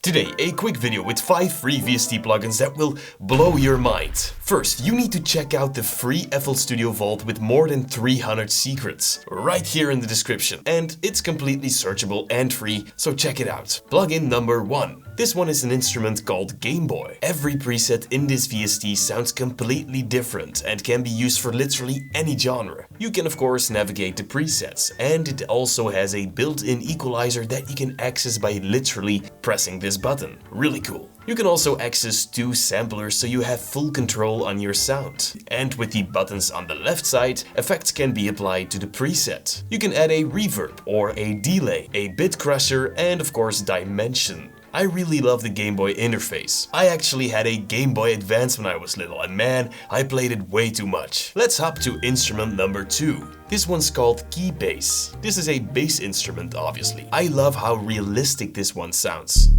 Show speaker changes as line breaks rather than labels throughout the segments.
Today, a quick video with 5 free VST plugins that will blow your mind. First, you need to check out the free flstudio vault with more than 300 secrets, right here in the description. And it's completely searchable and free, so check it out. Plugin number 1. This one is an instrument called Game Boy. Every preset in this VST sounds completely different and can be used for literally any genre. You can of course navigate the presets, and it also has a built-in equalizer that you can access by literally pressing this button. Really cool. You can also access 2 samplers so you have full control on your sound. And with the buttons on the left side, effects can be applied to the preset. You can add a reverb or a delay, a bit crusher, and of course dimension. I really love the Game Boy interface. I actually had a Game Boy Advance when I was little, and man, I played it way too much. Let's hop to instrument number 2. This one's called key bass. This is a bass instrument, obviously. I love how realistic this one sounds.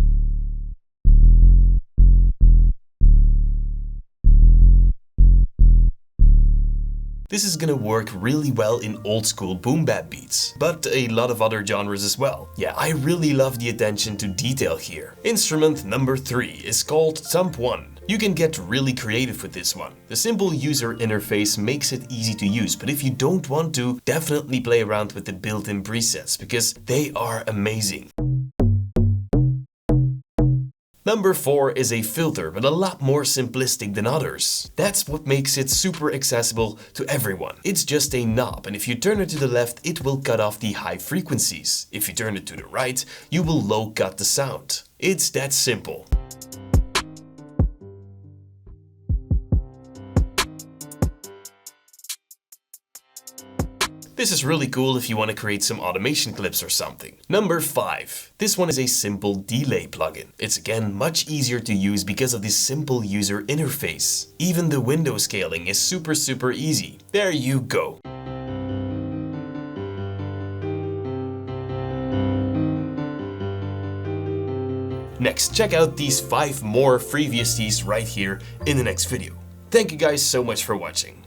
This is gonna work really well in old school boom bap beats, but a lot of other genres as well. Yeah, I really love the attention to detail here. Instrument number 3 is called Thump 1. You can get really creative with this one. The simple user interface makes it easy to use, but if you don't want to, definitely play around with the built-in presets because they are amazing. Number 4 is a filter, but a lot more simplistic than others. That's what makes it super accessible to everyone. It's just a knob, and if you turn it to the left, it will cut off the high frequencies. If you turn it to the right, you will low cut the sound. It's that simple. This is really cool if you want to create some automation clips or something. Number 5. This one is a simple delay plugin. It's again much easier to use because of this simple user interface. Even the window scaling is super easy. There you go. Next, check out these 5 more free VSTs right here in the next video. Thank you guys so much for watching.